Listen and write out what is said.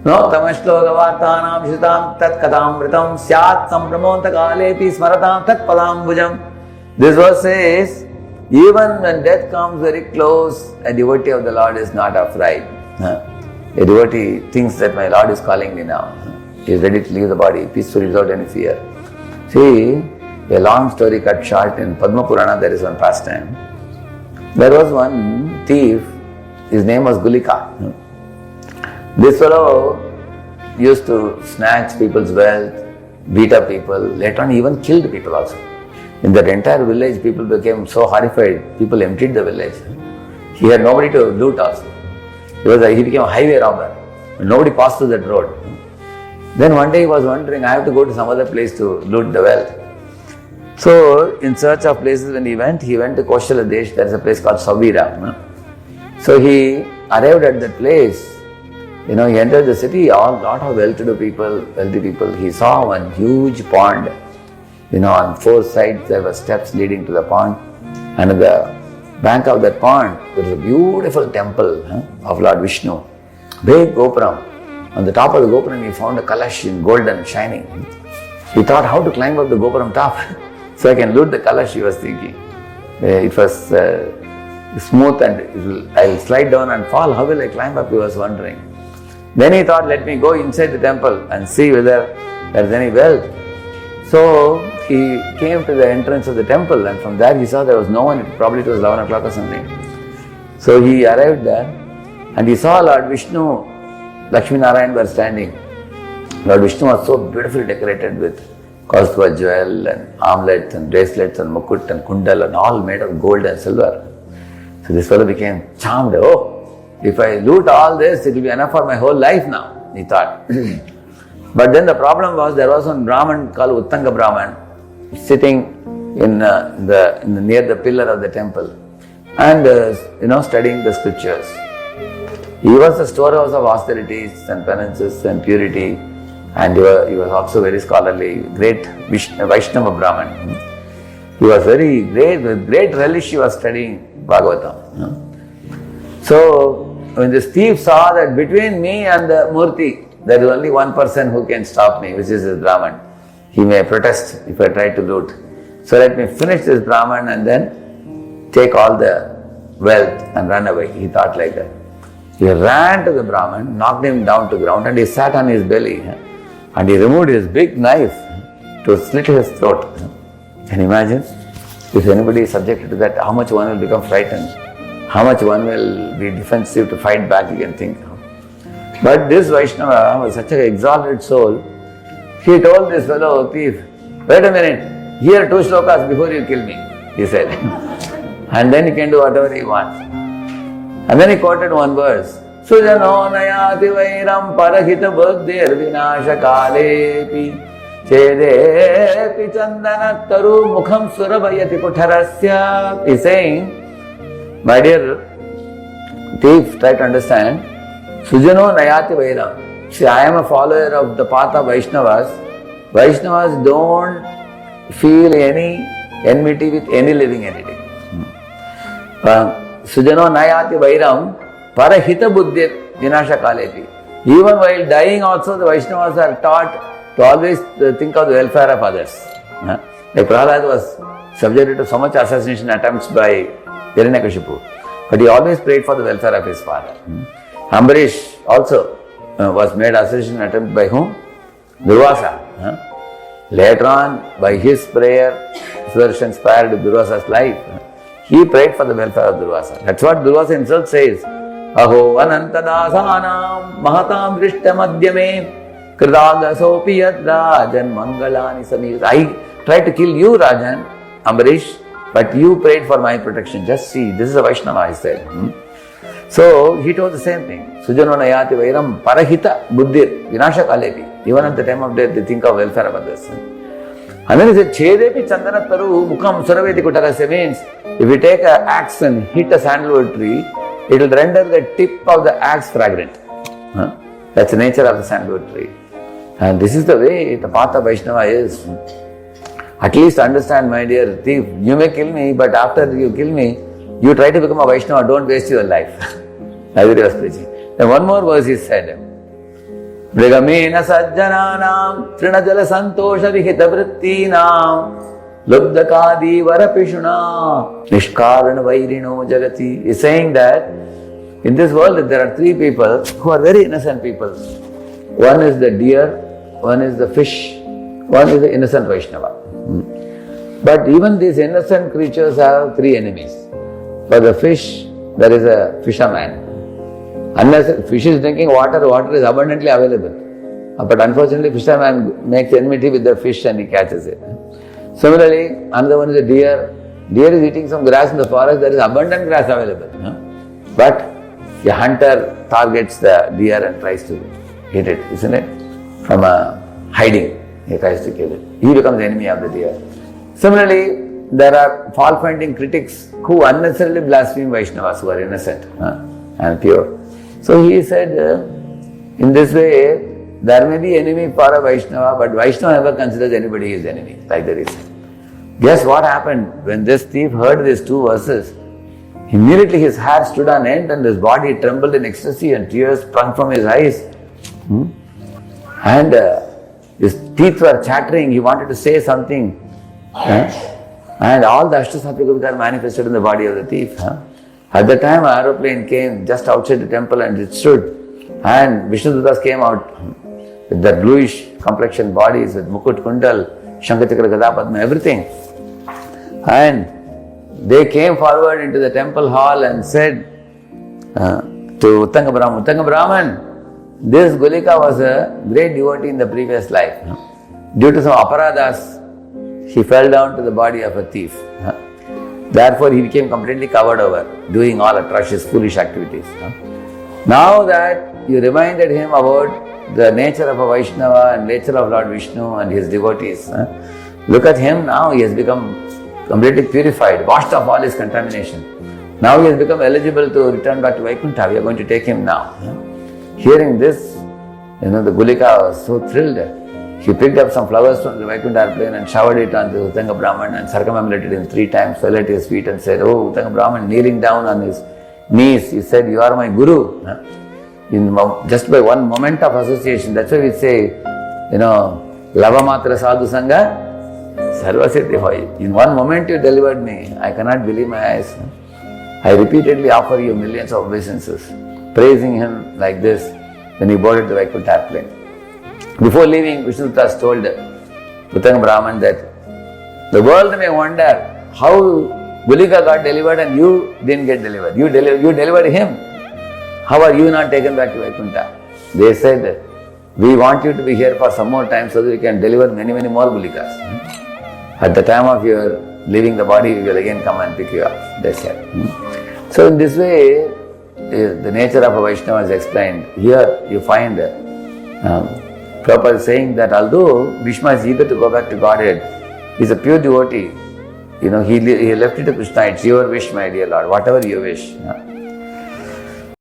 No tamashlokavartanam shitam tat katamritam syat sampramonta kalepi smaratam tat padambujam. This verse says, even when death comes very close, a devotee of the Lord is not afraid. A devotee thinks that my Lord is calling me now. He is ready to leave the body peacefully without any fear. See, a long story cut short, in Padma Purana there is one pastime. There was one thief, his name was Gulika. This fellow used to snatch people's wealth, beat up people, later on even killed people also. In that entire village, people became so horrified, people emptied the village. He had nobody to loot also. He became a highway robber. Nobody passed through that road. Then one day he was wondering, I have to go to some other place to loot the wealth. So, in search of places when he went to Koshala Desh, there is a place called Savira. So he arrived at that place. He entered the city, lot of wealthy people. He saw one huge pond. On four sides there were steps leading to the pond. And at the bank of that pond, there was a beautiful temple of Lord Vishnu. Big Gopuram. On the top of the Gopuram, he found a Kalash in golden, shining. He thought how to climb up the Gopuram top. So I can loot the Kalash, he was thinking. It was smooth and I'll slide down and fall. How will I climb up, he was wondering. Then he thought, let me go inside the temple and see whether there is any wealth. So he came to the entrance of the temple, and from there he saw there was no one. Probably it was 11 o'clock or something. So he arrived there and he saw Lord Vishnu, Lakshmi Narayan were standing. Lord Vishnu was so beautifully decorated with Kaustubha jewel and armlets and bracelets and mukut and kundal and all made of gold and silver. So this fellow became charmed. Oh, if I loot all this, it will be enough for my whole life now, he thought. But then the problem was, there was one Brahman called Uttanga Brahman sitting near the pillar of the temple and studying the scriptures. He was the storehouse of austerities and penances and purity, and he was also very scholarly, great Vaishnava Brahman. He was very great, with great relish he was studying Bhagavatam. So when this thief saw that between me and the Murti, there is only one person who can stop me, which is this Brahman. He may protest if I try to loot. So let me finish this Brahman and then take all the wealth and run away. He thought like that. He ran to the Brahman, knocked him down to the ground, and he sat on his belly and he removed his big knife to slit his throat. Can you imagine? If anybody is subjected to that, how much one will become frightened, how much one will be defensive to fight back, you can think. But this Vaishnava was such an exalted soul. He told this fellow thief, wait a minute, hear 2 shlokas before you kill me, he said. And then he can do whatever he wants. And then he quoted one verse. Sujano nayati vairam parahita buddhir vinasha kalepi chedepi chandana taru mukham surabhayati kutharasya. He is saying, my dear thief, try to understand. Sujano nayati vairam. See, I am a follower of the path of Vaishnavas. Vaishnavas don't feel any enmity with any living entity. Sujano nayati vairam parahita buddhir vinasha kalepi. Even while dying also, the Vaishnavas are taught to always think of the welfare of others. Like Prahlad was subjected to so much assassination attempts by Hiranyakashipu, but he always prayed for the welfare of his father. Ambarish also was made assassination attempt by whom? Durvasa. Later on, by his prayer, Sudarshan spared Durvasa's life. He prayed for the welfare of Durvasa. That's what Durvasa himself says. Aho anantadasanam mahatam drishta madhyame kridagasopi yad rajan mangalani samir. I tried to kill you, Rajan, Ambarish, but you prayed for my protection. Just see, this is a Vaishnava, he said. So he told the same thing. Sujano nayati vairam parahita buddhir vinasha kalepi. Even at the time of death, they think of welfare of others. And then he said, chedepi chandana taru mukham suraveti kutarasya, means if you take an axe and hit a sandalwood tree, it will render the tip of the axe fragrant. That's the nature of the sandalwood tree. And this is the way the path of Vaishnava is. At least understand, my dear thief, you may kill me, but after you kill me, you try to become a Vaishnava, don't waste your life. As he was preaching. Then one more verse he said, Mrigamena sajjananam trinajala santosha vihita vrittinam lubdakadi varapishuna nishkarana vairino jagati. Is saying that in this world there are three people who are very innocent people. One is the deer, one is the fish, one is the innocent Vaishnava. But even these innocent creatures have three enemies. For the fish, there is a fisherman. Unless fish is drinking water, water is abundantly available. But unfortunately, fisherman makes enmity with the fish and he catches it. Similarly, another one is a deer. Deer is eating some grass in the forest, there is abundant grass available. But a hunter targets the deer and tries to hit it, isn't it? From hiding, he tries to kill it. He becomes the enemy of the deer. Similarly, there are fault-finding critics who unnecessarily blaspheme Vaishnavas who are innocent and pure. So he said, in this way, there may be enemy for a Vaishnava, but Vaishnava never considers anybody his enemy, like there is. Guess what happened? When this thief heard these two verses, immediately his hair stood on end and his body trembled in ecstasy and tears sprung from his eyes. And his teeth were chattering, he wanted to say something. And all the Ashtasattva manifested in the body of the thief. At the time, an aeroplane came just outside the temple and it stood. And Vishnudutas came out with their bluish complexion bodies, with Mukut Kundal, Shankachakra Gadapadma, everything. And they came forward into the temple hall and said to Uttanga Brahman, this Gulika was a great devotee in the previous life. Due to some aparadas, he fell down to the body of a thief. Therefore, he became completely covered over, doing all atrocious, foolish activities. Now that you reminded him about the nature of a Vaishnava and nature of Lord Vishnu and his devotees, look at him now, he has become completely purified, washed off all his contamination. Now he has become eligible to return back to Vaikuntha. We are going to take him now. Hearing this, the Gulika was so thrilled. He picked up some flowers from the Vaikuntha airplane and showered it on the Uttanga Brahman and circumambulated him 3 times, fell at his feet and said, "Oh, Uttanga Brahman," kneeling down on his knees, he said, "You are my Guru." Just by one moment of association, that's why we say, Lavamatra Sadhu Sangha, Sarvasiddhi Hoy. In one moment you delivered me. I cannot believe my eyes. I repeatedly offer you millions of obeisances, praising him like this when he boarded the Vaikuntha airplane. Before leaving, Vishnudutas told Uttanga Brahman that the world may wonder how Gulika got delivered and you didn't get delivered. You delivered him. How are you not taken back to Vaikuntha? They said, we want you to be here for some more time so that we can deliver many, many more Gulikas. At the time of your leaving the body, we will again come and pick you up. They said. So in this way, the nature of a Vaishnava is explained. Here you find Prabhupada is saying that although Bhishma is eager to go back to Godhead, he is a pure devotee. He left it to Krishna. It's your wish, my dear Lord, whatever you wish.